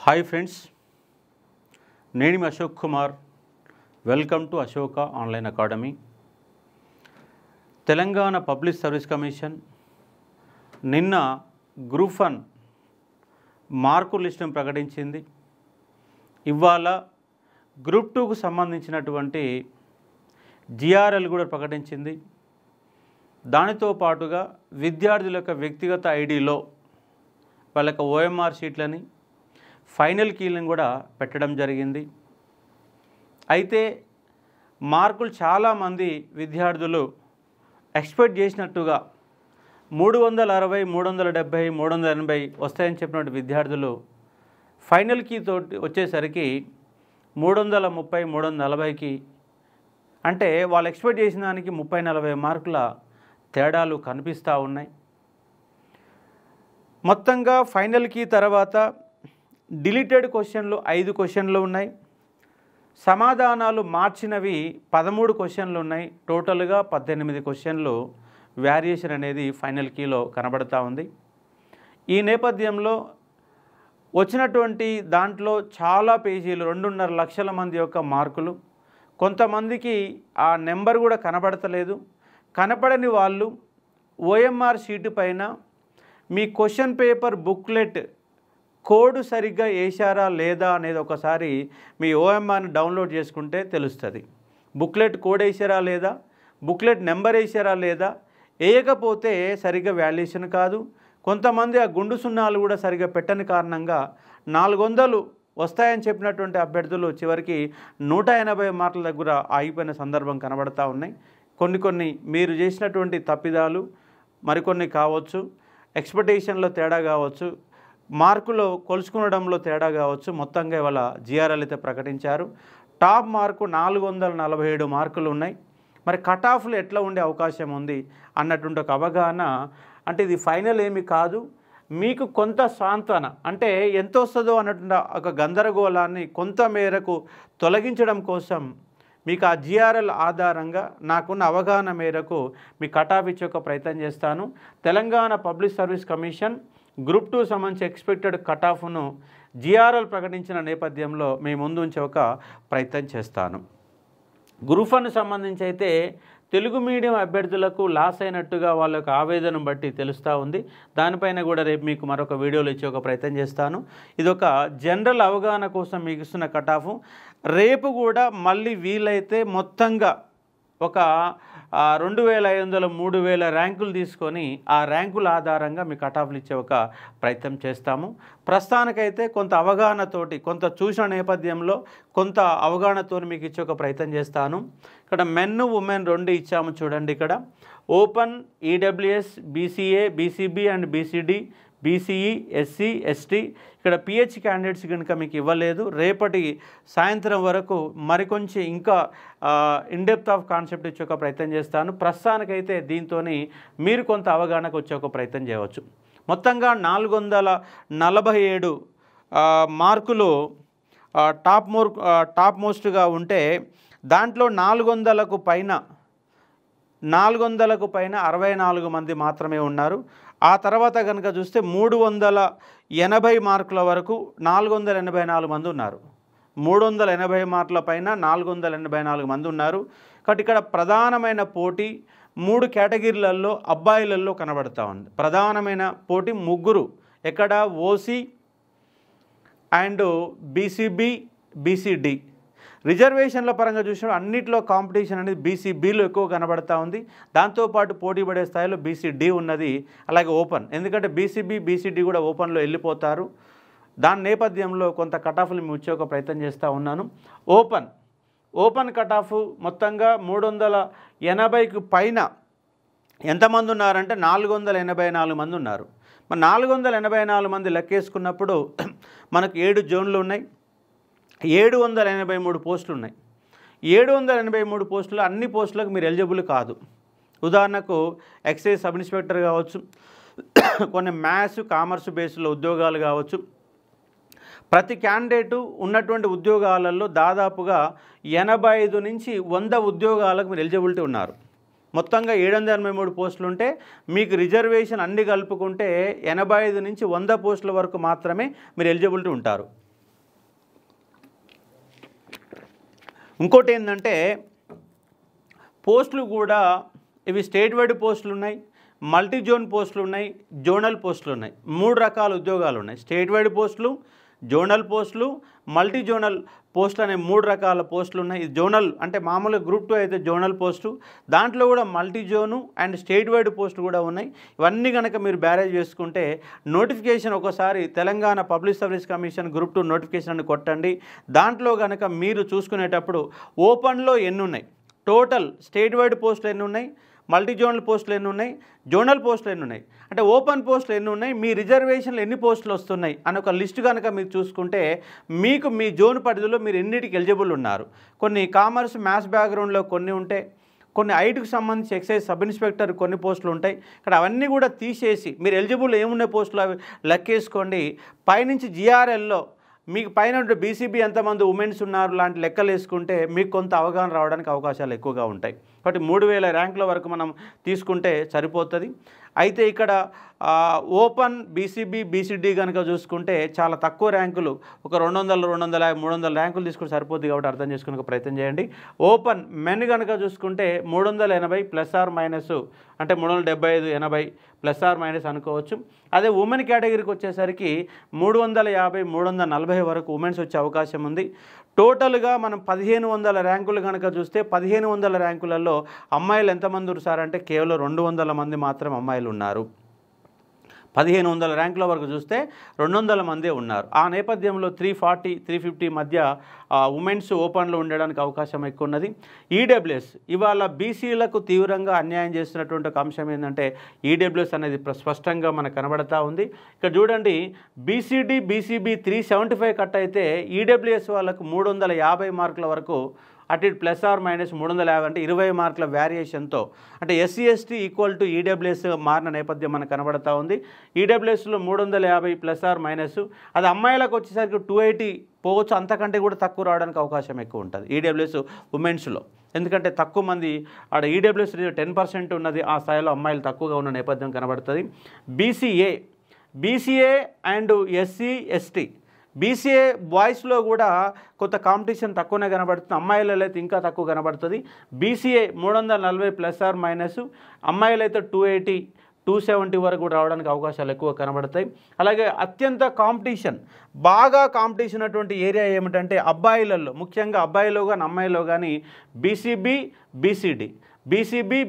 Hi friends, నేను మీ Ashok Kumar. Welcome to Ashoka online academy. Telangana public service commission నిన్న గ్రూప్ 1 మార్కు లిస్టును ప్రకటించింది. ఇవాళ గ్రూప్ 2కు సంబంధించినటువంటి జిఆర్ఎల్ కూడా ప్రకటించింది. దానితో పాటుగా విద్యార్థుల యొక్క వ్యక్తిగత ఐడిలో వాళ్ళ యొక్క ఓఎంఆర్ షీట్లని, ఫైనల్ కీలను కూడా పెట్టడం జరిగింది. అయితే మార్కులు చాలామంది విద్యార్థులు ఎక్స్పెక్ట్ చేసినట్టుగా 360, 370, 380 వస్తాయని చెప్పినటువంటి విద్యార్థులు ఫైనల్ కీతో వచ్చేసరికి 330, 340కి, అంటే వాళ్ళు ఎక్స్పెక్ట్ చేసిన దానికి 30-40 మార్కుల తేడాలు కనిపిస్తూ ఉన్నాయి. మొత్తంగా ఫైనల్ కీ తర్వాత డిలీటెడ్ క్వశ్చన్లు 5 క్వశ్చన్లు ఉన్నాయి. సమాధానాలు మార్చినవి 13 క్వశ్చన్లు ఉన్నాయి. టోటల్గా 18 క్వశ్చన్లు వేరియేషన్ అనేది ఫైనల్ కీలో కనబడతా ఉంది. ఈ నేపథ్యంలో వచ్చినటువంటి దాంట్లో చాలా పేజీలు 2.5 లక్షల మంది యొక్క మార్కులు. కొంతమందికి ఆ నెంబర్ కూడా కనబడతలేదు. కనపడని వాళ్ళు ఓఎంఆర్ షీటు పైన మీ క్వశ్చన్ పేపర్ బుక్లెట్ కోడ్ సరిగ్గా వేశారా లేదా అనేది ఒకసారి మీ ఓఎంఆర్ని డౌన్లోడ్ చేసుకుంటే తెలుస్తుంది. బుక్లెట్ కోడ్ వేసారా లేదా, బుక్లెట్ నెంబర్ వేసారా లేదా, వేయకపోతే సరిగ్గా వాల్యుయేషన్ కాదు. కొంతమంది ఆ గుండు సున్నాలు కూడా సరిగ్గా పెట్టని కారణంగా 400 వస్తాయని చెప్పినటువంటి అభ్యర్థులు చివరికి 180 మార్కుల దగ్గర ఆగిపోయిన సందర్భం కనబడతా ఉన్నాయి. కొన్ని మీరు చేసినటువంటి తప్పిదాలు మరికొన్ని కావచ్చు, ఎక్స్పెక్టేషన్లో తేడా కావచ్చు, మార్కులో కొలుసుకునడంలో తేడా కావచ్చు. మొత్తంగా ఇవాళ జిఆర్ఎల్ అయితే ప్రకటించారు. టాప్ మార్కు 447 మార్కులు ఉన్నాయి. మరి కట్ ఆఫ్లు ఎట్లా ఉండే అవకాశం ఉంది అన్నటువంటి ఒక అవగాహన, అంటే ఇది ఫైనల్ ఏమి కాదు, మీకు కొంత సాంత్వన, అంటే ఎంత వస్తుందో అన్నటువంటి ఒక గందరగోళాన్ని కొంత మేరకు తొలగించడం కోసం మీకు ఆ జిఆర్ఎల్ ఆధారంగా నాకున్న అవగాహన మేరకు మీ కట్ ఆఫ్ ఇచ్చే ఒక ప్రయత్నం చేస్తాను. Telangana public service commission group 2 సంబంధించి ఎక్స్పెక్టెడ్ కట్ ఆఫ్ను జిఆర్ఎల్ ప్రకటించిన నేపథ్యంలో మీ ముందు ఉంచే ఒక ప్రయత్నం చేస్తాను. గ్రూప్ 1 సంబంధించి అయితే తెలుగు మీడియం అభ్యర్థులకు లాస్ అయినట్టుగా వాళ్ళ యొక్క ఆవేదన బట్టి తెలుస్తూ ఉంది. దానిపైన కూడా రేపు మీకు మరొక వీడియోలో ఇచ్చే ఒక ప్రయత్నం చేస్తాను. ఇదొక జనరల్ అవగాహన కోసం మీకు ఇస్తున్న కట్ ఆఫ్. రేపు కూడా మళ్ళీ వీలైతే మొత్తంగా ఒక 2500, 3000 ర్యాంకులు తీసుకొని ఆ ర్యాంకుల ఆధారంగా మీ కట్ ఆఫ్లు ఇచ్చే ఒక ప్రయత్నం చేస్తాము. ప్రస్తుతానికైతే కొంత అవగాహనతోటి, కొంత చూసిన నేపథ్యంలో కొంత అవగాహనతో మీకు ఇచ్చే ఒక ప్రయత్నం చేస్తాను. ఇక్కడ మెన్ ఉమెన్ 2 ఇచ్చాము చూడండి. ఇక్కడ open, EWS, BCA, BCB and BCD, BCE, SC, ST, ఇక్కడ పిహెచ్ క్యాండిడేట్స్ కనుక మీకు ఇవ్వలేదు. రేపటి సాయంత్రం వరకు మరికొంచెం ఇంకా ఇన్డెప్త్ ఆఫ్ కాన్సెప్ట్ ఇచ్చే ఒక ప్రయత్నం చేస్తాను. ప్రస్తుతానికైతే దీంతో మీరు కొంత అవగాహనకు వచ్చే ఒక ప్రయత్నం చేయవచ్చు. మొత్తంగా 447 మార్కులు టాప్ మోస్ట్గా ఉంటే దాంట్లో 400కు పైన 64 మంది మాత్రమే ఉన్నారు. ఆ తర్వాత కనుక చూస్తే 380 మార్కుల వరకు 484 మంది ఉన్నారు. 380 మార్కుల పైన 484 మంది ఉన్నారు. కాబట్టి ఇక్కడ ప్రధానమైన పోటీ 3 కేటగిరీలలో అబ్బాయిలలో కనబడతా ఉంది. ప్రధానమైన పోటీ 3, ఎక్కడ ఓసీ అండ్ బీసీబీ, బీసీడీ. రిజర్వేషన్ల పరంగా చూసినప్పుడు అన్నింటిలో కాంపిటీషన్ అనేది బీసీబీలో ఎక్కువ కనబడతా ఉంది. దాంతోపాటు పోటీ పడే స్థాయిలో బీసీడీ ఉన్నది. అలాగే ఓపెన్, ఎందుకంటే బీసీబీ, బీసీడీ కూడా ఓపెన్లో వెళ్ళిపోతారు. దాని నేపథ్యంలో కొంత కట్ ఆఫ్లు ఇచ్చే ఒక ప్రయత్నం చేస్తూ ఉన్నాను. ఓపెన్ కట్ ఆఫ్ మొత్తంగా 380కు పైన ఎంతమంది ఉన్నారంటే 484 మంది ఉన్నారు. మరి 484 మంది లెక్కేసుకున్నప్పుడు మనకు 7 జోన్లు ఉన్నాయి. 783 పోస్టులు ఉన్నాయి. 783 పోస్టులు, అన్ని పోస్టులకు మీరు ఎలిజిబుల్ కాదు. ఉదాహరణకు ఎక్సైజ్ సబ్ ఇన్స్పెక్టర్ కావచ్చు, కొన్ని మ్యాథ్స్, కామర్స్ బేస్లో ఉద్యోగాలు కావచ్చు. ప్రతి క్యాండిడేటు ఉన్నటువంటి ఉద్యోగాలలో దాదాపుగా 85 నుంచి 100 ఉద్యోగాలకు మీరు ఎలిజిబిలిటీ ఉన్నారు. మొత్తంగా 783 పోస్టులు ఉంటే మీకు రిజర్వేషన్ అన్ని కలుపుకుంటే 85 నుంచి 100 పోస్టుల వరకు మాత్రమే మీరు ఎలిజిబిలిటీ ఉంటారు. ఇంకోటి ఏంటంటే పోస్టులు కూడా ఇవి స్టేట్ వైడ్ పోస్టులు ఉన్నాయి, మల్టీ జోన్ పోస్టులు ఉన్నాయి, జోనల్ పోస్టులు ఉన్నాయి. 3 రకాల ఉద్యోగాలు ఉన్నాయి. స్టేట్ వైడ్ పోస్టులు, జోనల్ పోస్టులు, మల్టీ జోనల్ పోస్టులు అనే 3 రకాల పోస్టులు ఉన్నాయి. జోనల్ అంటే మామూలుగా గ్రూప్ 2 అయితే జోనల్ పోస్టు, దాంట్లో కూడా multi zone and state wide పోస్టులు కూడా ఉన్నాయి. ఇవన్నీ కనుక మీరు బ్యారేజ్ చేసుకుంటే నోటిఫికేషన్ ఒకసారి Telangana public service commission group 2 notification అని కొట్టండి. దాంట్లో కనుక మీరు చూసుకునేటప్పుడు ఓపెన్లో ఎన్ని ఉన్నాయి, టోటల్ స్టేట్ వైడ్ పోస్టులు ఎన్ని ఉన్నాయి, మల్టీ జోనల్ పోస్టులు ఎన్ని ఉన్నాయి, జోనల్ పోస్టులు ఎన్ని ఉన్నాయి, అంటే ఓపెన్ పోస్టులు ఎన్ని ఉన్నాయి, మీ రిజర్వేషన్లు ఎన్ని పోస్టులు వస్తున్నాయి అని ఒక లిస్ట్ కనుక మీరు చూసుకుంటే మీకు మీ జోన్ పరిధిలో మీరు ఎన్నిటికి ఎలిజిబుల్ ఉన్నారు. కొన్ని కామర్స్ మ్యాథ్స్ బ్యాక్గ్రౌండ్లో కొన్ని ఉంటాయి, కొన్ని ఐటీకి సంబంధించి ఎక్సైజ్ సబ్ ఇన్స్పెక్టర్ కొన్ని పోస్టులు ఉంటాయి. ఇక్కడ అవన్నీ కూడా తీసేసి మీరు ఎలిజిబుల్ ఏమున్న పోస్టులు అవి లెక్కేసుకోండి. పైనుంచి జిఆర్ఎల్లో మీకు పైన బీసీబీ ఎంతమంది ఉమెన్స్ ఉన్నారు లాంటి లెక్కలు వేసుకుంటే మీకు కొంత అవగాహన రావడానికి అవకాశాలు ఎక్కువగా ఉంటాయి. కాబట్టి 3000 ర్యాంకుల వరకు మనం తీసుకుంటే సరిపోతుంది. అయితే ఇక్కడ ఓపెన్ బీసీబీ బీసీడీ కనుక చూసుకుంటే చాలా తక్కువ ర్యాంకులు, ఒక 200, 250, 300 ర్యాంకులు తీసుకుంటే సరిపోతుంది. కాబట్టి అర్థం చేసుకునే ప్రయత్నం చేయండి. ఓపెన్ మెన్ కనుక చూసుకుంటే 380 ప్లస్ ఆర్ మైనస్, అంటే 375, 80 ప్లస్ ఆర్ మైనస్ అనుకోవచ్చు. అదే ఉమెన్ కేటగిరీకి వచ్చేసరికి 350, 340 వరకు ఉమెన్స్ వచ్చే అవకాశం ఉంది. టోటల్గా మనం 1500 ర్యాంకులు కనుక చూస్తే 1500 ర్యాంకులలో అమ్మాయిలు ఎంతమంది ఉన్నారు సార్ అంటే కేవలం 200 మంది మాత్రం అమ్మాయిలు ఉన్నారు. 1500 ర్యాంకుల వరకు చూస్తే 200 మందే ఉన్నారు. ఆ నేపథ్యంలో 340, 350 మధ్య ఉమెన్స్ ఓపెన్లో ఉండడానికి అవకాశం ఎక్కువ ఉన్నది. ఈడబ్ల్యూఎస్ ఇవాళ బీసీలకు తీవ్రంగా అన్యాయం చేస్తున్నటువంటి ఒక అంశం ఏంటంటే ఈడబ్ల్యూఎస్ అనేది స్పష్టంగా మనకు కనబడతా ఉంది. ఇక్కడ చూడండి, బీసీడీ బీసీబీ 375 కట్ అయితే ఈడబ్ల్యూఎస్ వాళ్ళకు 350 మార్కుల వరకు, అటు ఇటు ప్లస్ ఆర్ మైనస్ 350 అంటే 20 మార్కుల వేరియేషన్తో, అంటే SC ST equal to EWS మారిన నేపథ్యం మనకు కనబడతా ఉంది. ఈడబ్ల్యూఎస్లో 350 ప్లస్ ఆర్ మైనస్, అది అమ్మాయిలకు వచ్చేసరికి 280 పోవచ్చు, అంతకంటే కూడా తక్కువ రావడానికి అవకాశం ఎక్కువ ఉంటుంది ఈడబ్ల్యూఎస్ ఉమెన్స్లో. ఎందుకంటే తక్కువ మంది ఆడ ఈడబ్ల్యూఎస్ 10% ఉన్నది, ఆ స్థాయిలో అమ్మాయిలు తక్కువగా ఉన్న నేపథ్యం కనబడుతుంది. BCA and SC ST, BCA బాయ్స్లో కూడా కొంత కాంపిటీషన్ తక్కువనే కనబడుతుంది, అమ్మాయిలలో అయితే ఇంకా తక్కువ కనబడుతుంది. బీసీఏ 340 ప్లస్ ఆర్ మైనస్, అమ్మాయిలు అయితే 280, 270 వరకు కూడా రావడానికి అవకాశాలు ఎక్కువ కనబడతాయి. అలాగే అత్యంత బాగా కాంపిటీషన్ ఉన్నటువంటి ఏరియా ఏమిటంటే అబ్బాయిలలో, ముఖ్యంగా అబ్బాయిలో కానీ అమ్మాయిలో కానీ బీసీబీ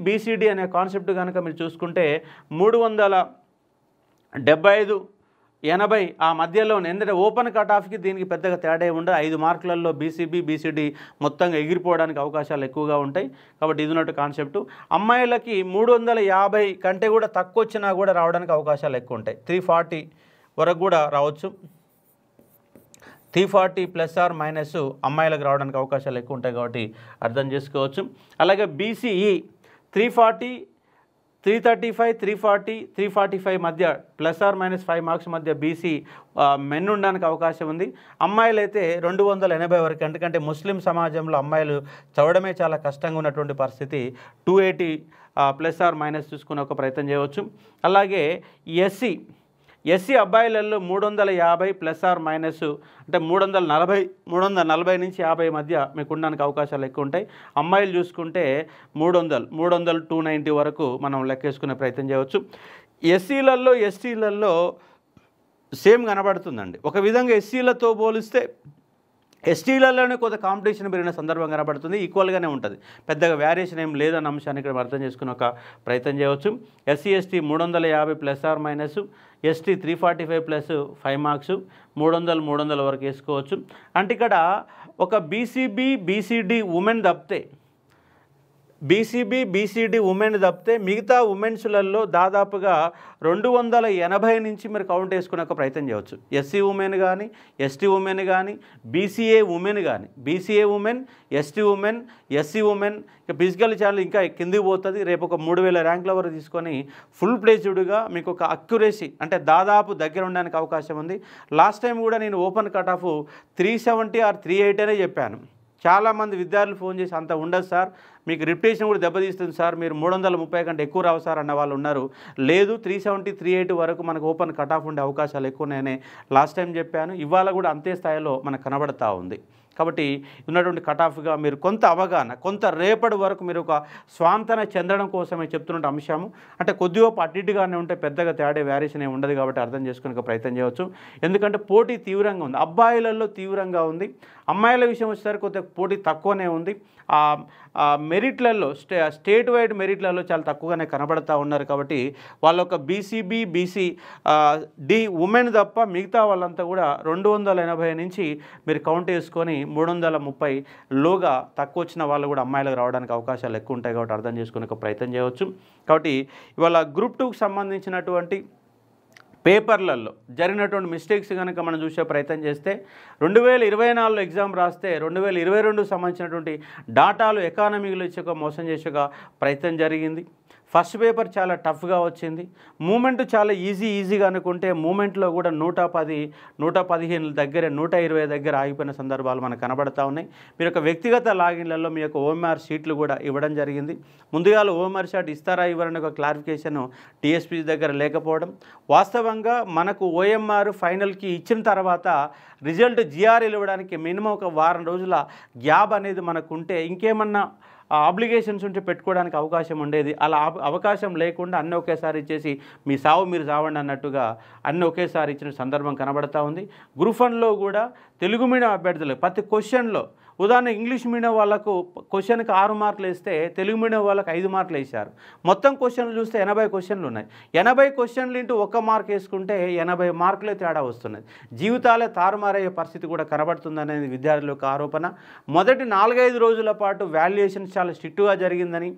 బీసీడీ అనే కాన్సెప్ట్ కనుక మీరు చూసుకుంటే 375, 80 ఆ మధ్యలో. ఎందుకంటే ఓపెన్ కట్ ఆఫ్కి దీనికి పెద్దగా తేడా ఉండదు. 5 మార్కులలో బీసీబీ బీసీడీ మొత్తంగా ఎగిరిపోవడానికి అవకాశాలు ఎక్కువగా ఉంటాయి. కాబట్టి ఇది ఉన్నట్టు కాన్సెప్టు. అమ్మాయిలకి 350 కంటే కూడా తక్కువ వచ్చినా కూడా రావడానికి అవకాశాలు ఎక్కువ ఉంటాయి. 340 వరకు కూడా రావచ్చు. 340 ప్లస్ ఆర్ మైనస్ అమ్మాయిలకు రావడానికి అవకాశాలు ఎక్కువ ఉంటాయి. కాబట్టి అర్థం చేసుకోవచ్చు. అలాగే బీసీఈ 340, 335, 340, 345 మధ్య ప్లస్ ఆర్ మైనస్ 5 మార్క్స్ మధ్య బీసీ మెన్ ఉండడానికి అవకాశం ఉంది. అమ్మాయిలు అయితే 280 వరకు, ఎందుకంటే ముస్లిం సమాజంలో అమ్మాయిలు చదవడమే చాలా కష్టంగా ఉన్నటువంటి పరిస్థితి. 280 ప్లస్ ఆర్ మైనస్ చూసుకునే ఒక ప్రయత్నం చేయవచ్చు. అలాగే ఎస్సీ అబ్బాయిలలో 350 ప్లస్ ఆర్ మైనస్, అంటే 340 నుంచి 50 మధ్య మీకు ఉండడానికి అవకాశాలు ఎక్కువ ఉంటాయి. అమ్మాయిలు చూసుకుంటే 300, 290 వరకు మనం లెక్కేసుకునే ప్రయత్నం చేయవచ్చు. ఎస్సీలలో ఎస్టీలలో సేమ్ కనబడుతుందండి. ఒక విధంగా ఎస్సీలతో పోలిస్తే ఎస్టీలలోనే కొంత కాంపిటీషన్ పెరిగిన సందర్భం కనబడుతుంది. ఈక్వల్గానే ఉంటుంది, పెద్దగా వేరియేషన్ ఏం లేదన్న అంశాన్ని ఇక్కడ అర్థం చేసుకుని ఒక ప్రయత్నం చేయవచ్చు. SC ST 350 plus or minus, ST 345 plus 5 marks, 300 వరకు వేసుకోవచ్చు. అంటే ఇక్కడ ఒక బీసీబీ బీసీడీ ఉమెన్ తప్పితే, మిగతా ఉమెన్స్లలో దాదాపుగా 280 నుంచి మీరు కౌంట్ వేసుకునే ఒక ప్రయత్నం చేయవచ్చు. ఎస్సీ ఉమెన్ కానీ, ఎస్టీ ఉమెన్ కానీ, BCA women, ST women, SC women, ఇక ఫిజికల్ ఛానల్ ఇంకా కిందికి పోతుంది. రేపు ఒక 3000 ర్యాంకుల వరకు తీసుకొని ఫుల్ ప్లేజ్డ్గా మీకు ఒక అక్యురసీ అంటే దాదాపు దగ్గర ఉండడానికి అవకాశం ఉంది. లాస్ట్ టైం కూడా నేను ఓపెన్ కట్ ఆఫ్ 370 or 380 అనే చెప్పాను. చాలామంది విద్యార్థులు ఫోన్ చేసి అంత ఉండదు సార్, మీకు రిప్యుటేషన్ కూడా దెబ్బతీస్తుంది సార్, మీరు 330 కంటే ఎక్కువ రావు సార్ అన్న వాళ్ళు ఉన్నారు. లేదు 370 380 వరకు మనకు ఓపెన్ కట్ ఆఫ్ ఉండే అవకాశాలు ఎక్కువ ఉన్నాయని లాస్ట్ టైం చెప్పాను. ఇవాళ కూడా అంతే స్థాయిలో మనకు కనబడతా ఉంది. కాబట్టి ఉన్నటువంటి కట్ ఆఫ్గా మీరు కొంత అవగాహన, కొంత రేపటి వరకు మీరు ఒక స్వాంతన చెందడం కోసమే చెప్తున్న అంశము. అంటే కొద్దిగా అటు ఇటుగానే ఉంటే పెద్దగా తేడా వేరియేషన్ ఏమి ఉండదు కాబట్టి అర్థం చేసుకునే ప్రయత్నం చేయవచ్చు. ఎందుకంటే పోటీ తీవ్రంగా ఉంది, అబ్బాయిలలో తీవ్రంగా ఉంది, అమ్మాయిల విషయం వచ్చేసరికి కొద్దిగా పోటీ తక్కువనే ఉంది. మెరిట్లలో స్టేట్ వైడ్ మెరిట్లలో చాలా తక్కువగానే కనబడతా ఉన్నారు. కాబట్టి వాళ్ళ ఒక బీసీబీ బీసీ డి ఉమెన్ తప్ప మిగతా వాళ్ళంతా కూడా 280 నుంచి మీరు కౌంట్ చేసుకొని 330 లోగా తక్కువ వచ్చిన వాళ్ళు కూడా అమ్మాయిలకు రావడానికి అవకాశాలు ఎక్కువ ఉంటాయి. కాబట్టి అర్థం చేసుకునే ప్రయత్నం చేయవచ్చు. కాబట్టి ఇవాళ గ్రూప్ 2కి సంబంధించినటువంటి పేపర్లలో జరిగినటువంటి మిస్టేక్స్ కనుక మనం చూసే ప్రయత్నం చేస్తే 2024లో ఎగ్జామ్ రాస్తే 2022 సంబంధించినటువంటి డాటాలు ఎకానమీలో ఇచ్చే మోసం చేసే ప్రయత్నం జరిగింది. ఫస్ట్ పేపర్ చాలా టఫ్గా వచ్చింది. మూమెంట్ చాలా ఈజీగా అనుకుంటే మూమెంట్లో కూడా 110 115 దగ్గర 120 దగ్గర ఆగిపోయిన సందర్భాలు మనకు కనబడతా ఉన్నాయి. మీరు ఒక వ్యక్తిగత లాగిన్లలో మీ యొక్క ఓఎంఆర్ షీట్లు కూడా ఇవ్వడం జరిగింది. ముందుగా ఓఎంఆర్ షీట్ ఇస్తారా ఇవ్వరని ఒక క్లారిఫికేషన్ టీఎస్పీ దగ్గర లేకపోవడం, వాస్తవంగా మనకు ఓఎంఆర్ ఫైనల్కి ఇచ్చిన తర్వాత రిజల్ట్ జిఆర్ఎల్ ఇవ్వడానికి మినిమం ఒక వారం రోజుల గ్యాప్ అనేది మనకు ఉంటే ఇంకేమన్నా ఆబ్లిగేషన్స్ ఉంటే పెట్టుకోవడానికి అవకాశం ఉండేది. అలా అవకాశం లేకుండా అన్నీ ఒకేసారి ఇచ్చేసి మీ సావు మీరు సావండి అన్నట్టుగా అన్నీ ఒకేసారి ఇచ్చిన సందర్భం కనబడతా ఉంది. గ్రూప్ 1లో కూడా తెలుగు మీడియం అభ్యర్థులు ప్రతి క్వశ్చన్లో, ఉదాహరణ ఇంగ్లీష్ మీడియం వాళ్ళకు క్వశ్చన్కి 6 మార్కులు వేస్తే తెలుగు మీడియం వాళ్ళకి 5 మార్కులు వేశారు. మొత్తం క్వశ్చన్లు చూస్తే 80 క్వశ్చన్లు ఉన్నాయి. 80 క్వశ్చన్లు ఇంటూ 1 మార్క్ వేసుకుంటే 80 మార్కులే తేడా వస్తున్నది. జీవితాలే తారుమారయ్యే పరిస్థితి కూడా కనబడుతుందనేది విద్యార్థుల యొక్క ఆరోపణ. మొదటి 4-5 రోజుల పాటు వాల్యుయేషన్ చాలా స్ట్రిక్ట్గా జరిగిందని,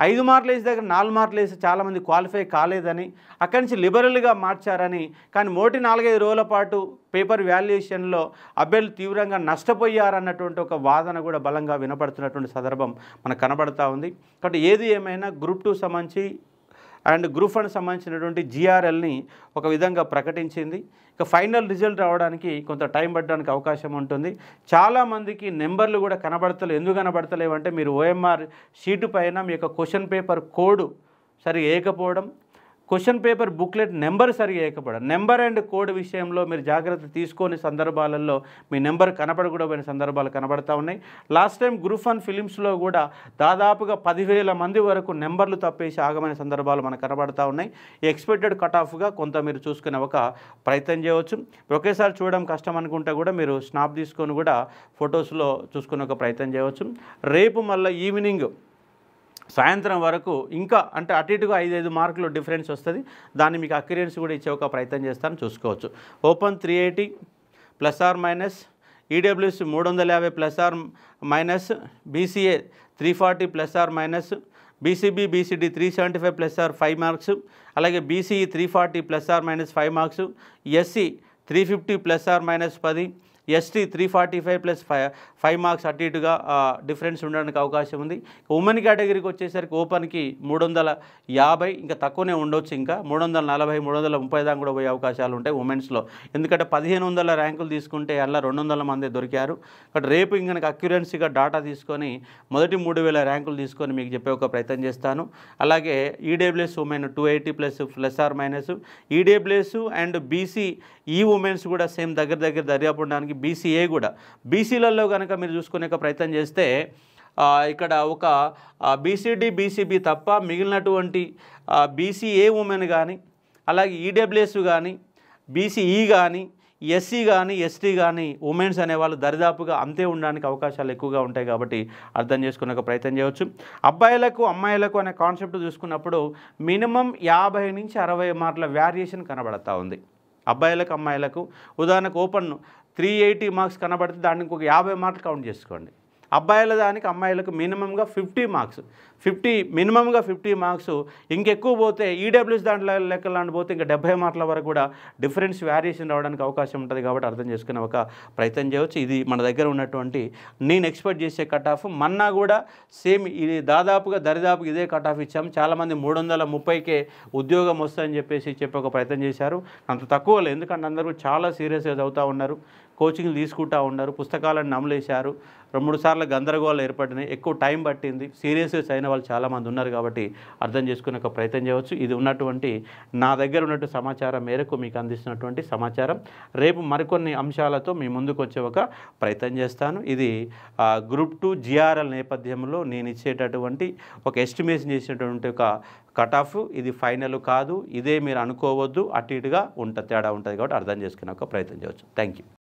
5 మార్కులు వేసే దగ్గర 4 మార్కులు వేసి చాలామంది క్వాలిఫై కాలేదని, అక్కడి నుంచి లిబరల్గా మార్చారని, కానీ మొదటి 4-5 రోజుల పాటు పేపర్ వాల్యుయేషన్లో అభ్యర్థులు తీవ్రంగా నష్టపోయారన్నటువంటి ఒక వాదన కూడా బలంగా వినపడుతున్నటువంటి సందర్భం మనకు కనబడతా ఉంది. కాబట్టి ఏది ఏమైనా గ్రూప్ 2 సంబంధించి అండ్ గ్రూప్ 1 సంబంధించినటువంటి జిఆర్ఎల్ని ఒక విధంగా ప్రకటించింది. ఇక ఫైనల్ రిజల్ట్ రావడానికి కొంత టైం పడడానికి అవకాశం ఉంటుంది. చాలామందికి నెంబర్లు కూడా కనబడతలేవు. ఎందుకు కనబడతలేవంటే మీరు ఓఎంఆర్ షీటు పైన మీ యొక్క క్వశ్చన్ పేపర్ కోడ్ సరిగా వేయకపోవడం, క్వశ్చన్ పేపర్ బుక్లెట్ నెంబర్ సరిగా వేయకపోవడం, నెంబర్ అండ్ కోడ్ విషయంలో మీరు జాగ్రత్త తీసుకొని సందర్భాలలో మీ నెంబర్ కనపడకూడదు పోయిన సందర్భాలు కనబడతా ఉన్నాయి. లాస్ట్ టైం గ్రూప్ 1 ఫిలిమ్స్లో కూడా దాదాపుగా 10,000 మంది వరకు నెంబర్లు తప్పేసి ఆగమైన సందర్భాలు మనకు కనబడతా ఉన్నాయి. ఎక్స్పెక్టెడ్ కట్ ఆఫ్గా కొంత మీరు చూసుకునే ఒక ప్రయత్నం చేయవచ్చు. ఒకేసారి చూడడం కష్టం అనుకుంటే కూడా మీరు స్నాప్ తీసుకొని కూడా ఫొటోస్లో చూసుకునే ఒక ప్రయత్నం చేయవచ్చు. రేపు మళ్ళీ ఈవినింగ్ సాయంత్రం వరకు ఇంకా అంటే అటు ఇటుగా 5-5 మార్కులు డిఫరెన్స్ వస్తుంది. దాన్ని మీకు అక్యురెన్సీ కూడా ఇచ్చే ఒక ప్రయత్నం చేస్తాను, చూసుకోవచ్చు. Open 380 ±, EWS 350 ±, BCA 340 ±, BCB BCD 375 +5 marks, అలాగే BCE 340 ±5 marks, SC 350 ±10, ST 345 +5 marks అటు ఇటుగా డిఫరెన్స్ ఉండడానికి అవకాశం ఉంది. ఉమెన్ కేటగిరీకి వచ్చేసరికి ఓపెన్కి 350, ఇంకా తక్కువనే ఉండొచ్చు, ఇంకా 340 330 దాకా కూడా పోయే అవకాశాలు ఉంటాయి ఉమెన్స్లో. ఎందుకంటే 1500 ర్యాంకులు తీసుకుంటే అలా 200 మంది దొరికారు. బట్ రేపు ఇంకా అక్యురెన్సీగా డాటా తీసుకొని మొదటి 3000 ర్యాంకులు తీసుకొని మీకు చెప్పే ఒక ప్రయత్నం చేస్తాను. అలాగే EWS women 280 +, EWS and BC ఈ ఉమెన్స్ కూడా సేమ్ దగ్గర దర్యాప్తు ఉండడానికి, బీసీఏ కూడా బీసీలలో కనుక మీరు చూసుకునే ప్రయత్నం చేస్తే ఇక్కడ ఒక బీసీడీ బీసీబీ తప్ప మిగిలినటువంటి బీసీఏ ఉమెన్ కానీ, అలాగే ఈడబ్ల్యూఎస్ కానీ, బీసీఈ కానీ, ఎస్సీ కానీ, ఎస్టీ కానీ ఉమెన్స్ అనేవాళ్ళు దరిదాపుగా అంతే ఉండడానికి అవకాశాలు ఎక్కువగా ఉంటాయి. కాబట్టి అర్థం చేసుకునే ప్రయత్నం చేయవచ్చు. అబ్బాయిలకు అమ్మాయిలకు అనే కాన్సెప్ట్ చూసుకున్నప్పుడు మినిమం 50 నుంచి 60 మార్కుల వేరియేషన్ కనబడతా ఉంది. అబ్బాయిలకు అమ్మాయిలకు ఉదాహరణకు ఓపెన్ 380 మార్క్స్ కనబడితే దానికి ఒక 50 మార్కులు కౌంట్ చేసుకోండి. అబ్బాయిల దానికి అమ్మాయిలకు మినిమంగా 50 మార్క్స్, మినిమంగా 50 మార్క్స్, ఇంకెక్కువ పోతే ఈడబ్ల్యూఎస్ దాంట్లో లెక్కలాంటి పోతే ఇంకా 70 మార్కుల వరకు కూడా డిఫరెన్స్ వేరియేషన్ రావడానికి అవకాశం ఉంటుంది. కాబట్టి అర్థం చేసుకునే ఒక ప్రయత్నం చేయవచ్చు. ఇది మన దగ్గర ఉన్నటువంటి నేను ఎక్స్పెక్ట్ చేసే కట్ ఆఫ్. మన్నా కూడా సేమ్ ఇది దాదాపుగా దరిదాపుగా ఇదే కట్ ఆఫ్ ఇచ్చాము. చాలామంది 330కే ఉద్యోగం వస్తుందని చెప్పేసి చెప్పే ఒక ప్రయత్నం చేశారు. అంత తక్కువ లేదు, ఎందుకంటే అందరూ చాలా సీరియస్గా చదువుతూ ఉన్నారు. కోచింగ్లు తీసుకుంటూ ఉన్నారు, పుస్తకాలను నమలేశారు, 2-3 సార్లు గందరగోళాలు ఏర్పడినాయి, ఎక్కువ టైం పట్టింది, సీరియస్గా అయిన వాళ్ళు చాలామంది ఉన్నారు. కాబట్టి అర్థం చేసుకునే ఒక ప్రయత్నం చేయవచ్చు. ఇది ఉన్నటువంటి నా దగ్గర ఉన్నటువంటి సమాచారం మేరకు మీకు అందిస్తున్నటువంటి సమాచారం. రేపు మరికొన్ని అంశాలతో మీ ముందుకు వచ్చే ఒక ప్రయత్నం చేస్తాను. ఇది గ్రూప్ 2 GRL నేపథ్యంలో నేను ఇచ్చేటటువంటి ఒక ఎస్టిమేషన్ చేసినటువంటి ఒక కట్ ఆఫ్. ఇది ఫైనల్ కాదు, ఇదే మీరు అనుకోవద్దు, అటు ఇటుగా ఉంటుంది, తేడా ఉంటుంది. కాబట్టి అర్థం చేసుకునే ఒక ప్రయత్నం చేయవచ్చు. Thank you.